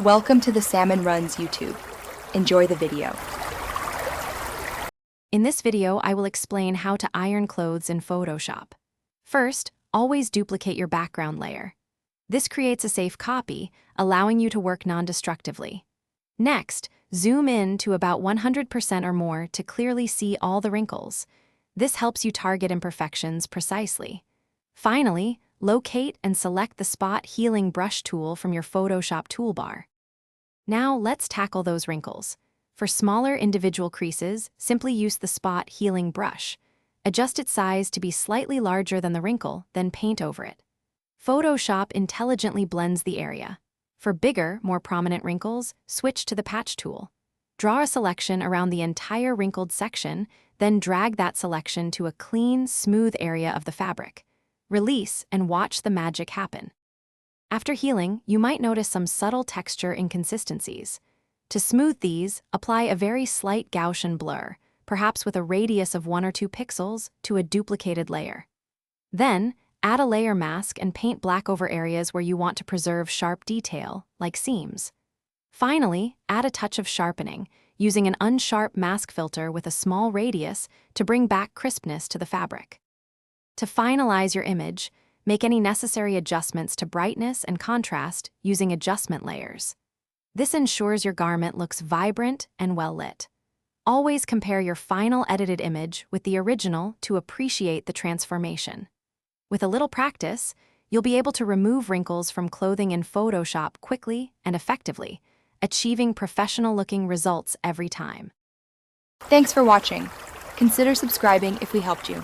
Welcome to the Salmon Runs YouTube. Enjoy the video. In this video, I will explain how to iron clothes in Photoshop. First, always duplicate your background layer. This creates a safe copy, allowing you to work non-destructively. Next, zoom in to about 100% or more to clearly see all the wrinkles. This helps you target imperfections precisely. Finally, locate and select the Spot Healing Brush tool from your Photoshop toolbar. Now let's tackle those wrinkles. For smaller individual creases, simply use the Spot Healing Brush. Adjust its size to be slightly larger than the wrinkle, then paint over it. Photoshop intelligently blends the area. For bigger, more prominent wrinkles, switch to the Patch tool. Draw a selection around the entire wrinkled section, then drag that selection to a clean, smooth area of the fabric. Release and watch the magic happen. After healing, you might notice some subtle texture inconsistencies. To smooth these, apply a very slight Gaussian blur, perhaps with a radius of 1 or 2 pixels, to a duplicated layer. Then, add a layer mask and paint black over areas where you want to preserve sharp detail, like seams. Finally, add a touch of sharpening, using an unsharp mask filter with a small radius to bring back crispness to the fabric. To finalize your image, make any necessary adjustments to brightness and contrast using adjustment layers. This ensures your garment looks vibrant and well-lit. Always compare your final edited image with the original to appreciate the transformation. With a little practice, you'll be able to remove wrinkles from clothing in Photoshop quickly and effectively, achieving professional-looking results every time. Thanks for watching. Consider subscribing if we helped you.